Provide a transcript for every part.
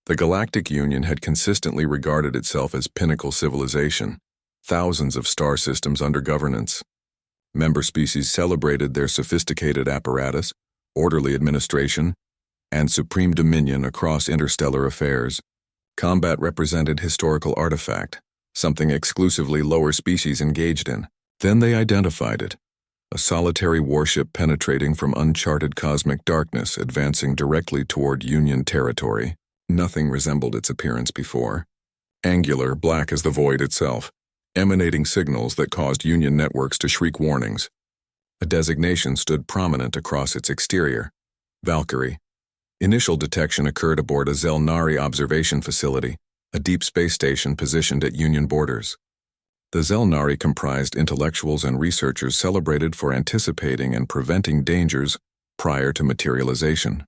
The Galactic Union had consistently regarded itself as pinnacle civilization, thousands of star systems under governance. Member species celebrated their sophisticated apparatus, orderly administration, and supreme dominion across interstellar affairs. Combat represented historical artifact, something exclusively lower species engaged in. Then they identified it. A solitary warship penetrating from uncharted cosmic darkness, advancing directly toward Union territory. Nothing resembled its appearance before. Angular, black as the void itself, emanating signals that caused Union networks to shriek warnings. A designation stood prominent across its exterior: Valkyrie. Initial detection occurred aboard a Zel'nari observation facility, a deep space station positioned at Union borders. The Zel'nari comprised intellectuals and researchers celebrated for anticipating and preventing dangers prior to materialization.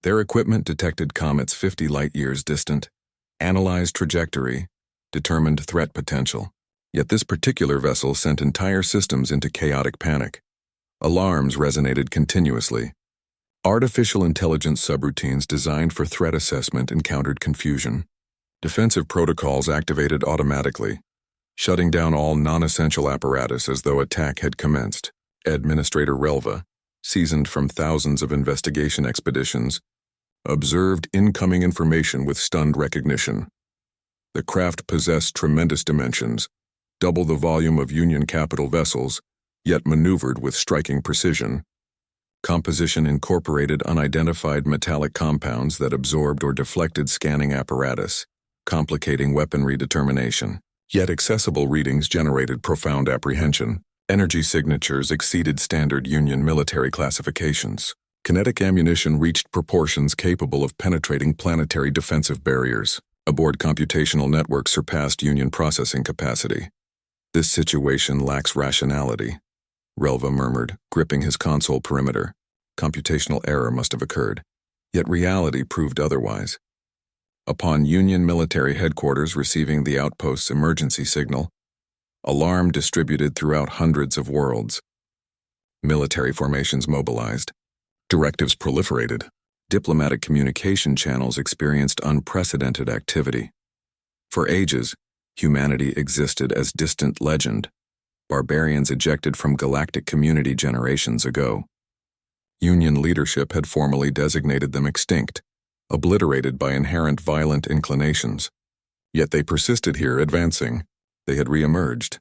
Their equipment detected comets 50 light-years distant, analyzed trajectory, determined threat potential. Yet this particular vessel sent entire systems into chaotic panic. Alarms resonated continuously. Artificial intelligence subroutines designed for threat assessment encountered confusion. Defensive protocols activated automatically, shutting down all non-essential apparatus as though attack had commenced. Administrator Relva, seasoned from thousands of investigation expeditions, observed incoming information with stunned recognition. The craft possessed tremendous dimensions, double the volume of Union capital vessels, yet maneuvered with striking precision. Composition incorporated unidentified metallic compounds that absorbed or deflected scanning apparatus, complicating weaponry determination. Yet accessible readings generated profound apprehension. Energy signatures exceeded standard Union military classifications. Kinetic ammunition reached proportions capable of penetrating planetary defensive barriers. Aboard computational networks surpassed Union processing capacity. This situation lacks rationality, Relva murmured, gripping his console perimeter. Computational error must have occurred. Yet reality proved otherwise. Upon Union military headquarters receiving the outpost's emergency signal, alarm distributed throughout hundreds of worlds. Military formations mobilized. Directives proliferated. Diplomatic communication channels experienced unprecedented activity. For ages, humanity existed as distant legend, barbarians ejected from galactic community generations ago. Union leadership had formally designated them extinct, obliterated by inherent violent inclinations. Yet they persisted here, advancing. They had re-emerged.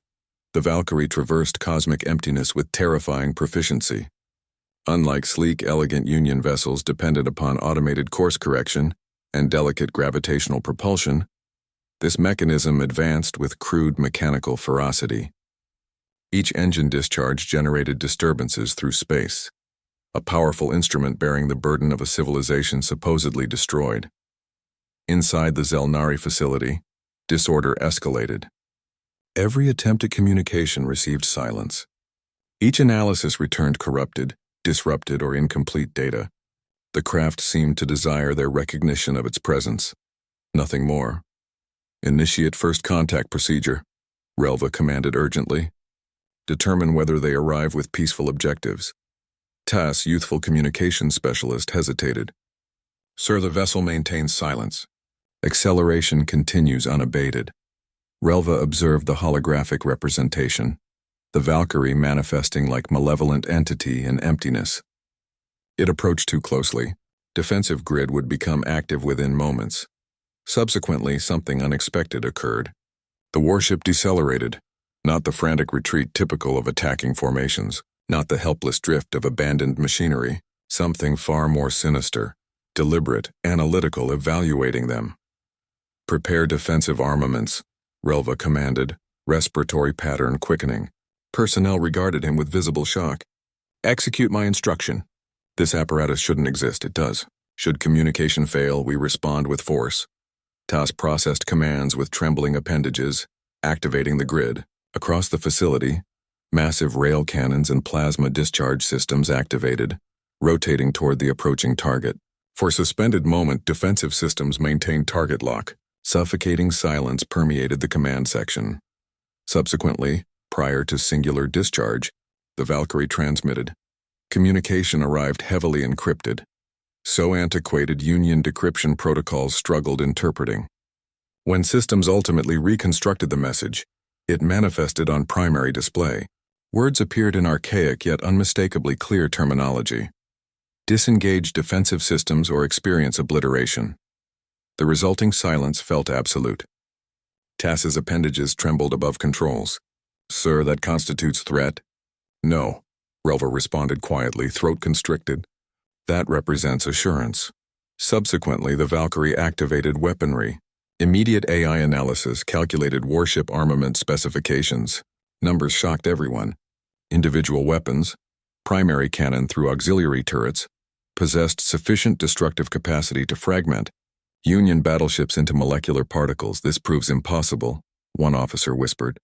The Valkyrie traversed cosmic emptiness with terrifying proficiency. Unlike sleek, elegant Union vessels dependent upon automated course correction and delicate gravitational propulsion, this mechanism advanced with crude mechanical ferocity. Each engine discharge generated disturbances through space, a powerful instrument bearing the burden of a civilization supposedly destroyed. Inside the Zel'nari facility, disorder escalated. Every attempt at communication received silence. Each analysis returned corrupted, disrupted, or incomplete data. The craft seemed to desire their recognition of its presence. Nothing more. Initiate first contact procedure, Relva commanded urgently. Determine whether they arrive with peaceful objectives. TAS, youthful communications specialist, hesitated. Sir, the vessel maintains silence. Acceleration continues unabated. Relva observed the holographic representation, the Valkyrie manifesting like malevolent entity in emptiness. It approached too closely. Defensive grid would become active within moments. Subsequently, something unexpected occurred. The warship decelerated, not the frantic retreat typical of attacking formations, not the helpless drift of abandoned machinery, something far more sinister, deliberate, analytical, evaluating them. Prepare defensive armaments, Relva commanded, respiratory pattern quickening. Personnel regarded him with visible shock. Execute my instruction. This apparatus shouldn't exist, it does. Should communication fail, we respond with force. TAS processed commands with trembling appendages, activating the grid. Across the facility, massive rail cannons and plasma discharge systems activated, rotating toward the approaching target. For a suspended moment, defensive systems maintained target lock. Suffocating silence permeated the command section. Subsequently, prior to singular discharge, the Valkyrie transmitted. Communication arrived heavily encrypted. so antiquated Union decryption protocols struggled interpreting. When systems ultimately reconstructed the message, it manifested on primary display. Words appeared in archaic yet unmistakably clear terminology. Disengage defensive systems or experience obliteration. The resulting silence felt absolute. TASS's appendages trembled above controls. "Sir, that constitutes threat?" "No," Relva responded quietly, throat constricted. "That represents assurance." Subsequently, the Valkyrie activated weaponry. Immediate AI analysis calculated warship armament specifications. Numbers shocked everyone. Individual weapons, primary cannon through auxiliary turrets, possessed sufficient destructive capacity to fragment Union battleships into molecular particles. "This proves impossible," one officer whispered.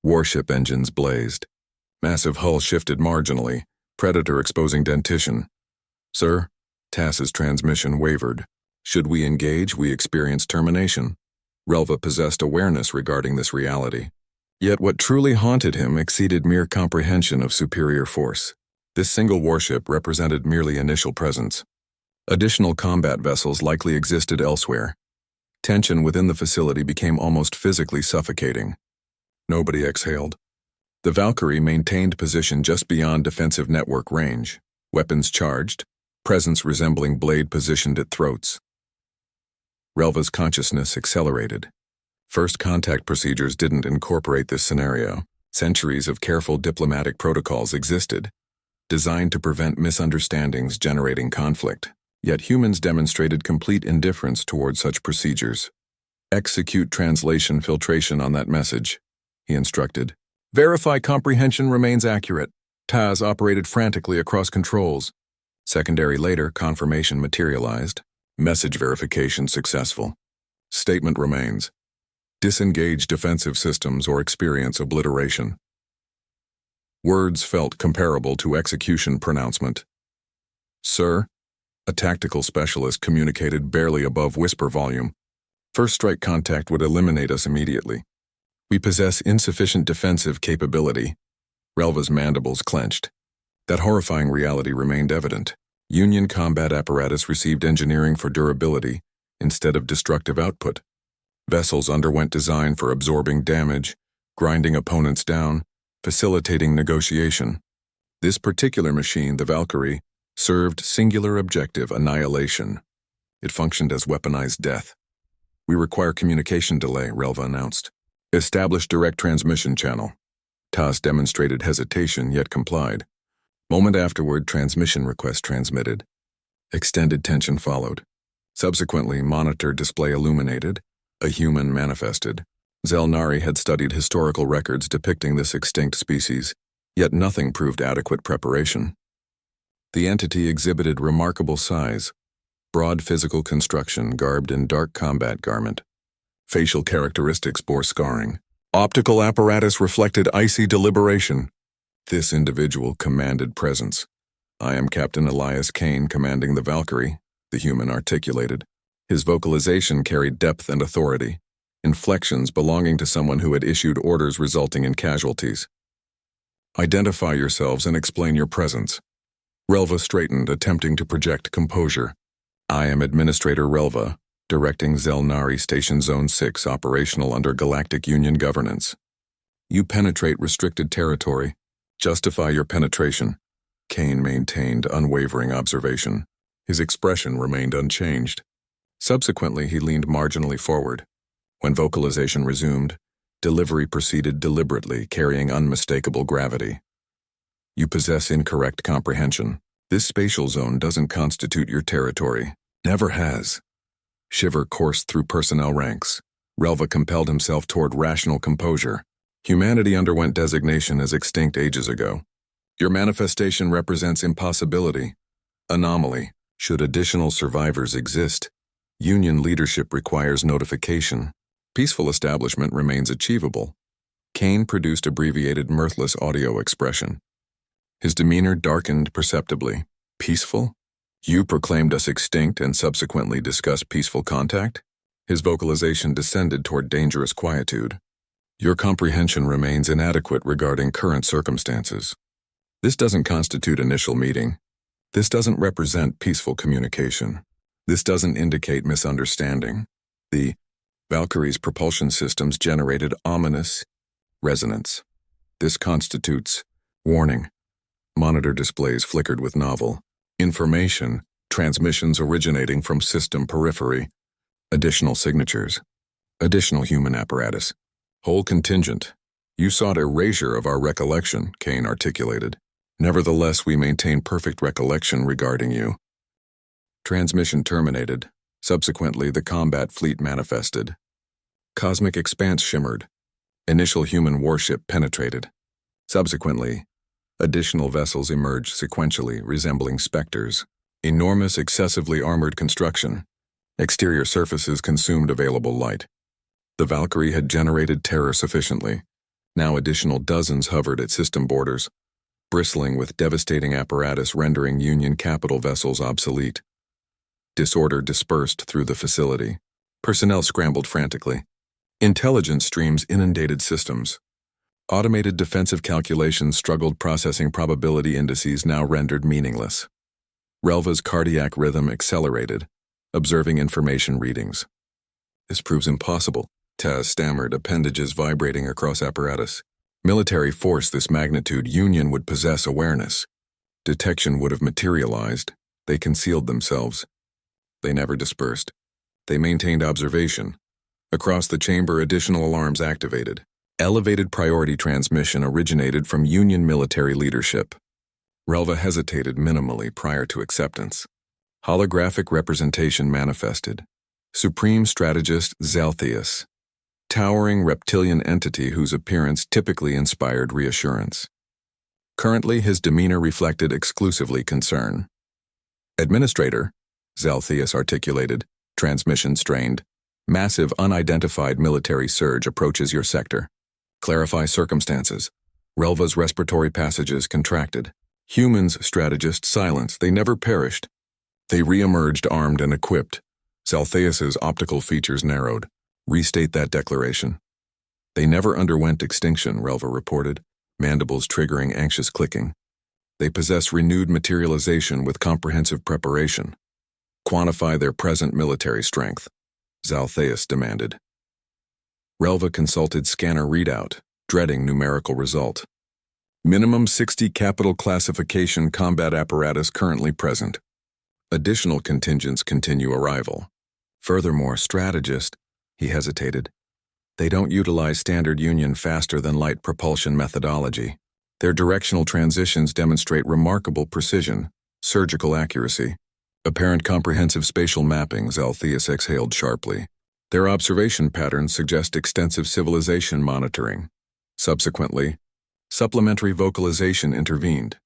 Warship engines blazed. Massive hull shifted marginally, Predator exposing dentition. "Sir," TASS's transmission wavered. "Should we engage, we experience termination." Relva possessed awareness regarding this reality. Yet what truly haunted him exceeded mere comprehension of superior force. This single warship represented merely initial presence. Additional combat vessels likely existed elsewhere. Tension within the facility became almost physically suffocating. Nobody exhaled. The Valkyrie maintained position just beyond defensive network range, weapons charged, presence resembling blade positioned at throats. Relva's consciousness accelerated. First contact procedures didn't incorporate this scenario. Centuries of careful diplomatic protocols existed, designed to prevent misunderstandings generating conflict. Yet humans demonstrated complete indifference toward such procedures. "Execute translation filtration on that message," he instructed. "Verify comprehension remains accurate." TASS operated frantically across controls. Secondary later, confirmation materialized. Message verification successful. Statement remains: disengage defensive systems or experience obliteration. Words felt comparable to execution pronouncement. "Sir," a tactical specialist communicated barely above whisper volume, "first strike contact would eliminate us immediately. We possess insufficient defensive capability." Relva's mandibles clenched. That horrifying reality remained evident. Union combat apparatus received engineering for durability instead of destructive output. Vessels underwent design for absorbing damage, grinding opponents down, facilitating negotiation. This particular machine, the Valkyrie, served singular objective: annihilation. It functioned as weaponized death. "We require communication delay," Relva announced. "Establish direct transmission channel." TASS demonstrated hesitation, yet complied. Moment afterward, transmission request transmitted. Extended tension followed. Subsequently, monitor display illuminated. A human manifested. Zel'nari had studied historical records depicting this extinct species, yet nothing proved adequate preparation. The entity exhibited remarkable size, broad physical construction garbed in dark combat garment. Facial characteristics bore scarring. Optical apparatus reflected icy deliberation. This individual commanded presence. "I am Captain Elias Kane, commanding the Valkyrie," the human articulated. His vocalization carried depth and authority, inflections belonging to someone who had issued orders resulting in casualties. "Identify yourselves and explain your presence." Relva straightened, attempting to project composure. "I am Administrator Relva, directing Zel'nari Station Zone 6 operational under Galactic Union governance. You penetrate restricted territory. Justify your penetration." Kane maintained unwavering observation. His expression remained unchanged. Subsequently, he leaned marginally forward. When vocalization resumed, delivery proceeded deliberately, carrying unmistakable gravity. "You possess incorrect comprehension. This spatial zone doesn't constitute your territory. Never has." Shiver coursed through personnel ranks. Relva compelled himself toward rational composure. Humanity underwent designation as extinct ages ago. Your manifestation represents impossibility, anomaly. Should additional survivors exist, Union leadership requires notification. Peaceful establishment remains achievable. Kane produced abbreviated, mirthless audio expression. His demeanor darkened perceptibly. "Peaceful? You proclaimed us extinct and subsequently discussed peaceful contact?" His vocalization descended toward dangerous quietude. "Your comprehension remains inadequate regarding current circumstances. This doesn't constitute initial meeting. This doesn't represent peaceful communication. This doesn't indicate misunderstanding. The Valkyrie's propulsion systems generated ominous resonance. This constitutes warning. Monitor displays flickered with novel information, transmissions originating from system periphery, additional signatures, additional human apparatus. Whole contingent. You sought erasure of our recollection, Kane articulated. Nevertheless, we maintain perfect recollection regarding you. Transmission terminated. Subsequently, the combat fleet manifested. Cosmic expanse shimmered. Initial human warship penetrated. Subsequently, additional vessels emerged sequentially, resembling specters. Enormous, excessively armored construction. Exterior surfaces consumed available light. The Valkyrie had generated terror sufficiently. Now additional dozens hovered at system borders, bristling with devastating apparatus rendering Union capital vessels obsolete. Disorder dispersed through the facility. Personnel scrambled frantically. Intelligence streams inundated systems. Automated defensive calculations struggled, processing probability indices now rendered meaningless. Relva's cardiac rhythm accelerated, observing information readings. This proves impossible, Taz stammered, appendages vibrating across apparatus. Military force this magnitude, Union would possess awareness. Detection would have materialized. They concealed themselves. They never dispersed. They maintained observation. Across the chamber, additional alarms activated. Elevated priority transmission originated from Union military leadership. Relva hesitated minimally prior to acceptance. Holographic representation manifested. Supreme Strategist Zel'nari. Towering reptilian entity whose appearance typically inspired reassurance. Currently, his demeanor reflected exclusively concern. Administrator, Zel'nari articulated, transmission strained. Massive unidentified military surge approaches your sector. Clarify circumstances. Relva's respiratory passages contracted. Humans, strategist, silence. They never perished. They re-emerged armed and equipped. Zel'nari's optical features narrowed. Restate that declaration. They never underwent extinction, Relva reported, mandibles triggering anxious clicking. They possess renewed materialization with comprehensive preparation. Quantify their present military strength, Zel'nari demanded. Relva consulted scanner readout, dreading numerical result. Minimum 60 capital classification combat apparatus currently present. Additional contingents continue arrival. Furthermore, strategist, he hesitated. They don't utilize standard Union faster-than-light propulsion methodology. Their directional transitions demonstrate remarkable precision, surgical accuracy. Apparent comprehensive spatial mapping, Zel'nari exhaled sharply. Their observation patterns suggest extensive civilization monitoring. Subsequently, supplementary vocalization intervened.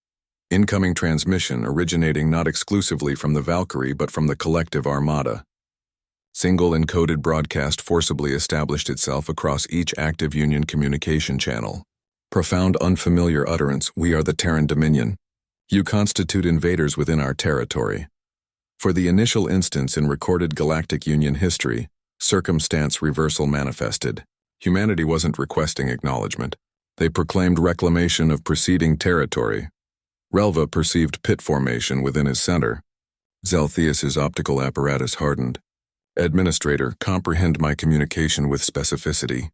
Incoming transmission originating not exclusively from the Valkyrie but from the collective armada. Single encoded broadcast forcibly established itself across each active Union communication channel. Profound unfamiliar utterance, we are the Terran Dominion. You constitute invaders within our territory. For the initial instance in recorded Galactic Union history, circumstance reversal manifested. Humanity wasn't requesting acknowledgement. They proclaimed reclamation of preceding territory. Relva perceived pit formation within his center. Zel'nari's optical apparatus hardened. Administrator, comprehend my communication with specificity.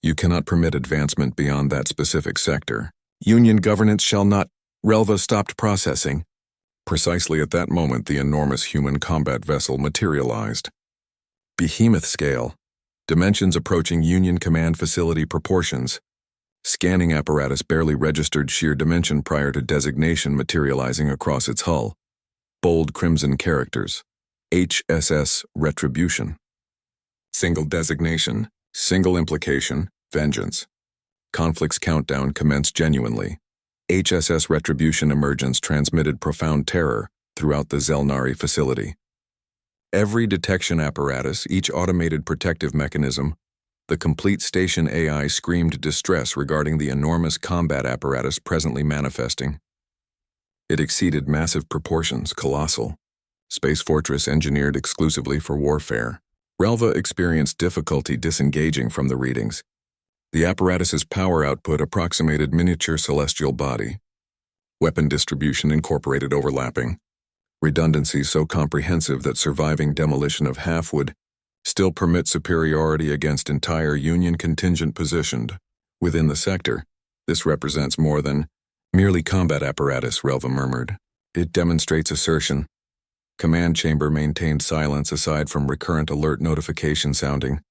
You cannot permit advancement beyond that specific sector. Union governance shall not. Relva stopped processing. Precisely at that moment, the enormous human combat vessel materialized. Behemoth scale. Dimensions approaching Union command facility proportions. Scanning apparatus barely registered sheer dimension prior to designation materializing across its hull. Bold crimson characters. HSS Retribution. Single designation, single implication, vengeance. Conflict's countdown commenced genuinely. HSS Retribution emergence transmitted profound terror throughout the Zel'nari facility. Every detection apparatus, each automated protective mechanism, the complete station AI screamed distress regarding the enormous combat apparatus presently manifesting. It exceeded massive proportions, colossal. Space fortress engineered exclusively for warfare. Relva experienced difficulty disengaging from the readings. The apparatus's power output approximated miniature celestial body. Weapon distribution incorporated overlapping. redundancy so comprehensive that surviving demolition of half would still permit superiority against entire Union contingent positioned within the sector. This represents more than merely combat apparatus, Relva murmured. It demonstrates assertion. Command chamber maintained silence aside from recurrent alert notification sounding.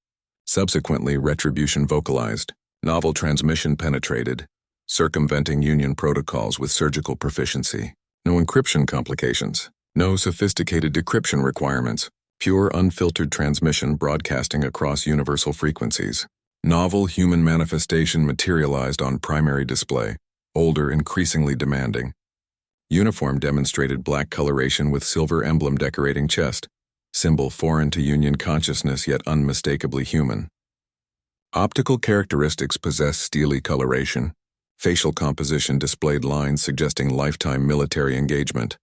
Subsequently, retribution vocalized. Novel transmission penetrated, circumventing Union protocols with surgical proficiency. No encryption complications. No sophisticated decryption requirements. Pure unfiltered transmission broadcasting across universal frequencies. Novel human manifestation materialized on primary display. Older, increasingly demanding. Uniform demonstrated black coloration with silver emblem decorating chest. Symbol foreign to Union consciousness yet unmistakably human. Optical characteristics possess steely coloration. Facial composition displayed lines suggesting lifetime military engagement.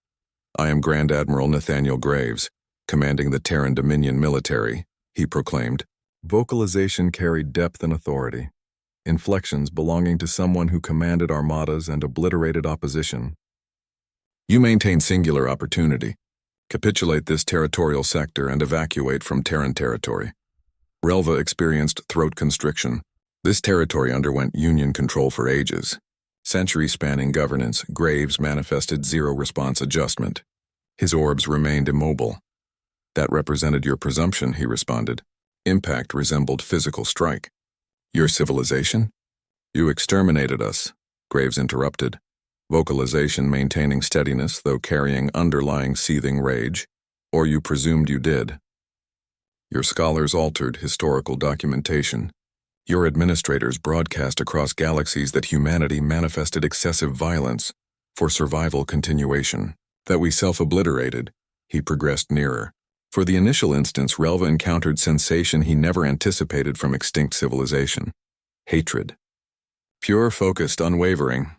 I am Grand Admiral Nathaniel Graves, commanding the Terran Dominion military, he proclaimed. Vocalization carried depth and authority. Inflections belonging to someone who commanded armadas and obliterated opposition. You maintain singular opportunity. Capitulate this territorial sector and evacuate from Terran territory. Relva experienced throat constriction. This territory underwent Union control for ages. Century-spanning governance, Graves manifested zero-response adjustment. His orbs remained immobile. That represented your presumption, he responded. Impact resembled physical strike. Your civilization? You exterminated us, Graves interrupted. Vocalization maintaining steadiness, though carrying underlying seething rage. Or you presumed you did. Your scholars altered historical documentation. Your administrators broadcast across galaxies that humanity manifested excessive violence for survival continuation. That we self-obliterated, he progressed nearer. For the initial instance, Relva encountered sensation he never anticipated from extinct civilization. Hatred. Pure, focused, unwavering.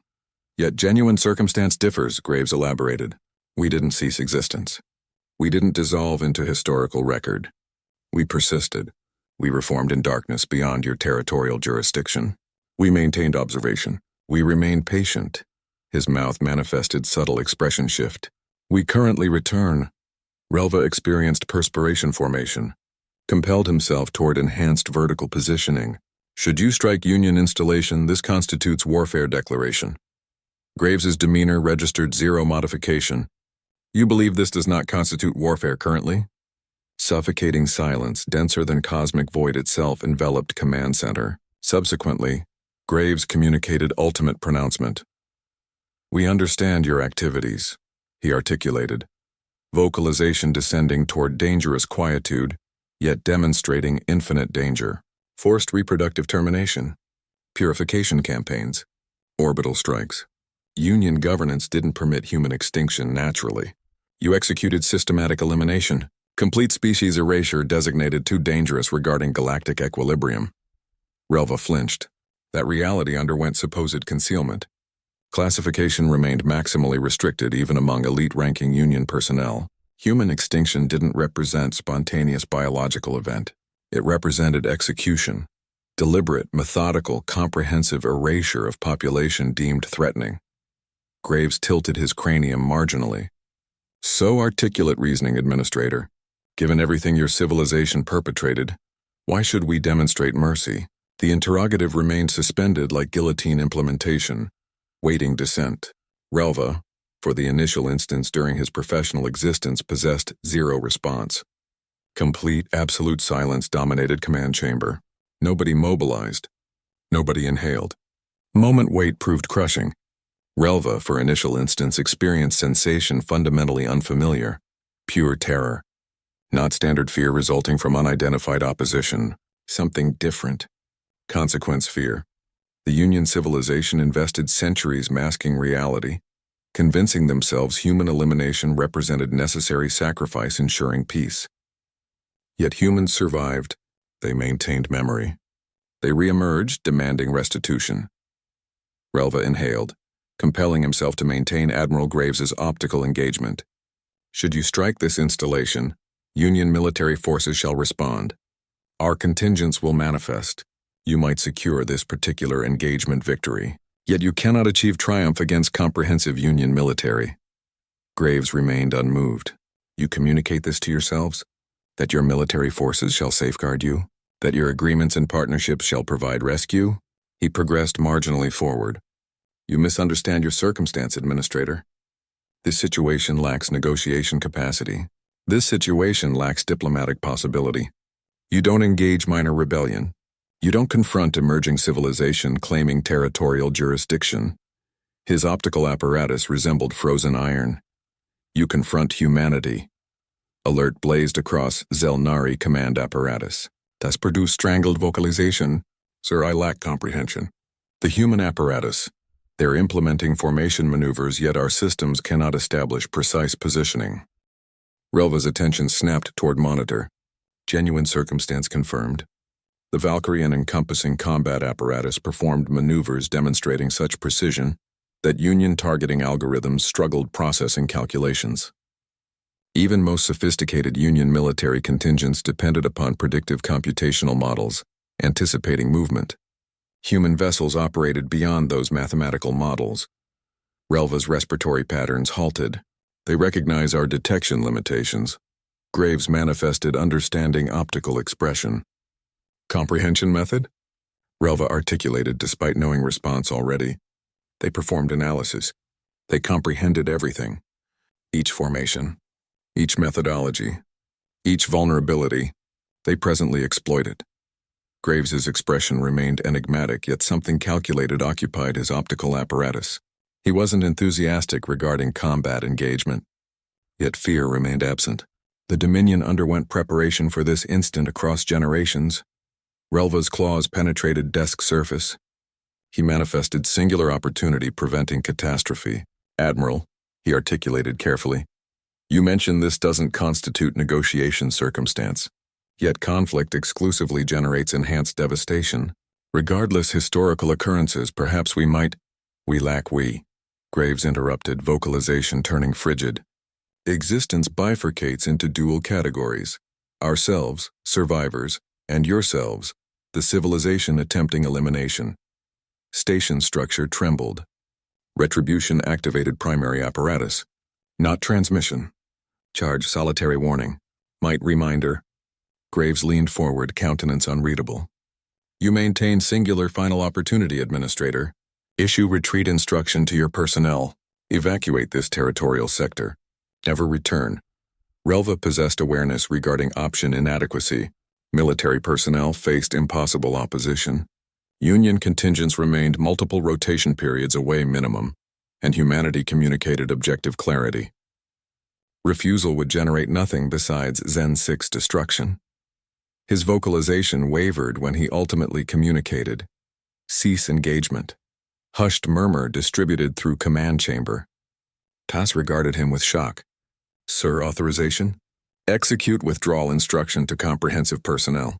Yet genuine circumstance differs, Graves elaborated. We didn't cease existence. We didn't dissolve into historical record. We persisted. We reformed in darkness beyond your territorial jurisdiction. We maintained observation. We remained patient. His mouth manifested subtle expression shift. We currently return. Relva experienced perspiration formation, compelled himself toward enhanced vertical positioning. Should you strike Union installation, this constitutes warfare declaration. Graves's demeanor registered zero modification. You believe this does not constitute warfare currently? Suffocating silence, denser than cosmic void itself, enveloped command center. Subsequently, Graves communicated ultimate pronouncement. We understand your activities, he articulated. Vocalization descending toward dangerous quietude, yet demonstrating infinite danger. Forced reproductive termination. Purification campaigns. Orbital strikes. Union governance didn't permit human extinction naturally. You executed systematic elimination. Complete species erasure designated too dangerous regarding galactic equilibrium. Relva flinched. That reality underwent supposed concealment. Classification remained maximally restricted even among elite-ranking Union personnel. Human extinction didn't represent spontaneous biological event. It represented execution. Deliberate, methodical, comprehensive erasure of population deemed threatening. Graves tilted his cranium marginally. So articulate reasoning, Administrator. Given everything your civilization perpetrated, why should we demonstrate mercy? The interrogative remained suspended like guillotine implementation, waiting dissent. Relva, for the initial instance during his professional existence, possessed zero response. Complete, absolute silence dominated command chamber. Nobody mobilized. Nobody inhaled. Moment wait proved crushing. Relva, for initial instance, experienced sensation fundamentally unfamiliar. Pure terror. Not standard fear resulting from unidentified opposition. Something different. Consequence fear. The Union civilization invested centuries masking reality, convincing themselves human elimination represented necessary sacrifice ensuring peace. Yet humans survived. They maintained memory. They re-emerged, demanding restitution. Relva inhaled, compelling himself to maintain Admiral Graves's optical engagement. Should you strike this installation, Union military forces shall respond. Our contingents will manifest. You might secure this particular engagement victory. Yet you cannot achieve triumph against comprehensive Union military. Graves remained unmoved. You communicate this to yourselves? That your military forces shall safeguard you? That your agreements and partnerships shall provide rescue? He progressed marginally forward. You misunderstand your circumstance, Administrator. This situation lacks negotiation capacity. This situation lacks diplomatic possibility. You don't engage minor rebellion. You don't confront emerging civilization claiming territorial jurisdiction. His optical apparatus resembled frozen iron. You confront humanity. Alert blazed across Zel'nari command apparatus. Das produced strangled vocalization. Sir, I lack comprehension. The human apparatus. They're implementing formation maneuvers, yet our systems cannot establish precise positioning. Relva's attention snapped toward monitor. Genuine circumstance confirmed. The Valkyrie and encompassing combat apparatus performed maneuvers demonstrating such precision that Union targeting algorithms struggled processing calculations. Even most sophisticated Union military contingents depended upon predictive computational models, anticipating movement. Human vessels operated beyond those mathematical models. Relva's respiratory patterns halted. They recognize our detection limitations. Graves manifested understanding optical expression. Comprehension method? Relva articulated despite knowing response already. They performed analysis. They comprehended everything. Each formation, each methodology, each vulnerability, they presently exploited. Graves's expression remained enigmatic, yet something calculated occupied his optical apparatus. He wasn't enthusiastic regarding combat engagement, yet fear remained absent. The Dominion underwent preparation for this instant across generations. Relva's claws penetrated desk surface. He manifested singular opportunity preventing catastrophe. Admiral, he articulated carefully, you mentioned this doesn't constitute negotiation circumstance. Yet conflict exclusively generates enhanced devastation. Regardless historical occurrences, perhaps we lack. Graves interrupted, vocalization turning frigid. Existence bifurcates into dual categories. Ourselves, survivors, and yourselves, the civilization attempting elimination. Station structure trembled. Retribution activated primary apparatus. Not transmission. Charge solitary warning. Might reminder. Graves leaned forward, countenance unreadable. You maintain singular final opportunity, Administrator. Issue retreat instruction to your personnel. Evacuate this territorial sector. Never return. Relva possessed awareness regarding option inadequacy. Military personnel faced impossible opposition. Union contingents remained multiple rotation periods away minimum, and humanity communicated objective clarity. Refusal would generate nothing besides Zen 6 destruction. His vocalization wavered when he ultimately communicated. Cease engagement. Hushed murmur distributed through command chamber. Tas regarded him with shock. Sir, authorization? Execute withdrawal instruction to comprehensive personnel.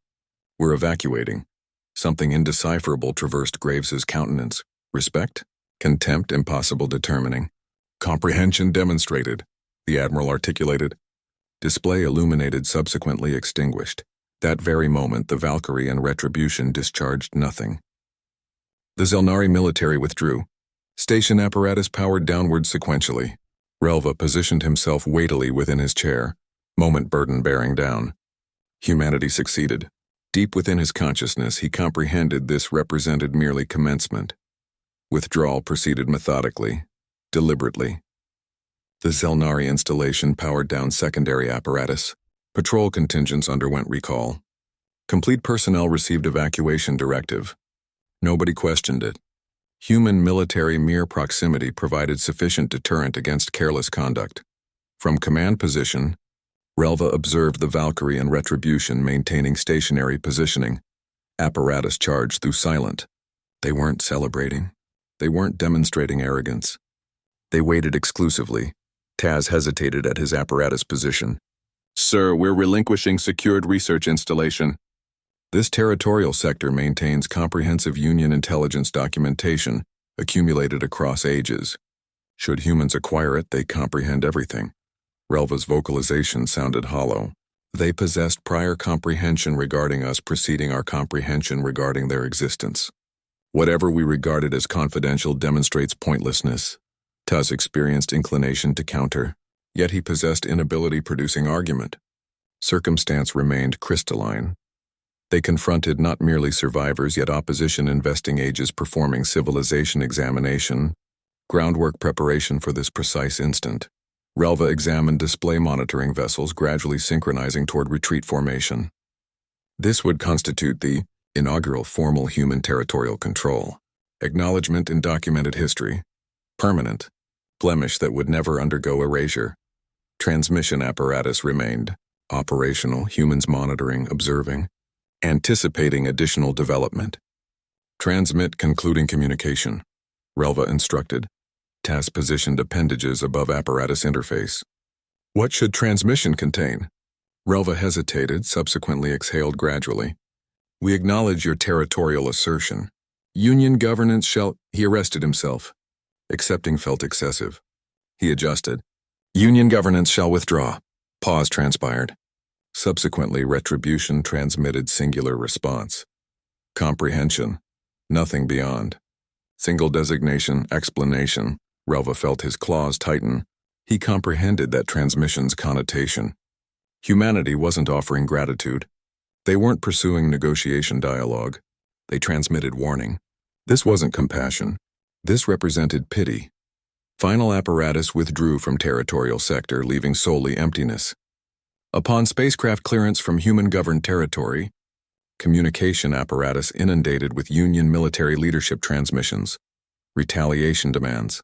We're evacuating. Something indecipherable traversed Graves's countenance. Respect? Contempt impossible determining. Comprehension demonstrated, the Admiral articulated. Display illuminated, subsequently extinguished. That very moment, the Valkyrie and Retribution discharged nothing. The Zel'nari military withdrew. Station apparatus powered downward sequentially. Relva positioned himself weightily within his chair, moment burden bearing down. Humanity succeeded. Deep within his consciousness, he comprehended this represented merely commencement. Withdrawal proceeded methodically, deliberately. The Zel'nari installation powered down secondary apparatus. Patrol contingents underwent recall. Complete personnel received evacuation directive. Nobody questioned it. Human military mere proximity provided sufficient deterrent against careless conduct. From command position, Relva observed the Valkyrie and Retribution maintaining stationary positioning. Apparatus charged through silent. They weren't celebrating. They weren't demonstrating arrogance. They waited exclusively. Taz hesitated at his apparatus position. Sir, we're relinquishing secured research installation. This territorial sector maintains comprehensive Union intelligence documentation accumulated across ages. Should humans acquire it, they comprehend everything. Relva's vocalization sounded hollow. They possessed prior comprehension regarding us preceding our comprehension regarding their existence. Whatever we regarded as confidential demonstrates pointlessness. Taz experienced inclination to counter. Yet he possessed inability-producing argument. Circumstance remained crystalline. They confronted not merely survivors, yet opposition investing ages performing civilization examination, groundwork preparation for this precise instant. Relva examined display monitoring vessels gradually synchronizing toward retreat formation. This would constitute the inaugural formal human territorial control. Acknowledgement in documented history. Permanent. Blemish that would never undergo erasure. Transmission apparatus remained. Operational, humans monitoring, observing, anticipating additional development. Transmit concluding communication. Relva instructed. Task positioned appendages above apparatus interface. What should transmission contain? Relva hesitated, subsequently exhaled gradually. We acknowledge your territorial assertion. Union governance shall... He arrested himself. Accepting felt excessive. He adjusted. Union governance shall withdraw. Pause transpired. Subsequently, retribution transmitted singular response. Comprehension. Nothing beyond. Single designation, explanation. Relva felt his claws tighten. He comprehended that transmission's connotation. Humanity wasn't offering gratitude. They weren't pursuing negotiation dialogue. They transmitted warning. This wasn't compassion. This represented pity. Final apparatus withdrew from territorial sector, leaving solely emptiness. Upon spacecraft clearance from human-governed territory, communication apparatus inundated with Union military leadership transmissions, retaliation demands,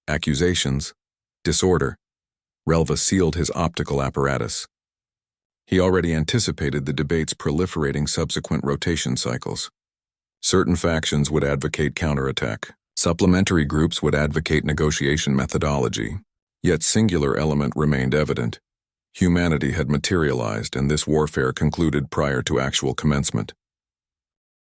accusations, disorder. Relva sealed his optical apparatus. He already anticipated the debate's proliferating subsequent rotation cycles. Certain factions would advocate counterattack. Supplementary groups would advocate negotiation methodology. Yet singular element remained evident. Humanity had materialized, and this warfare concluded prior to actual commencement.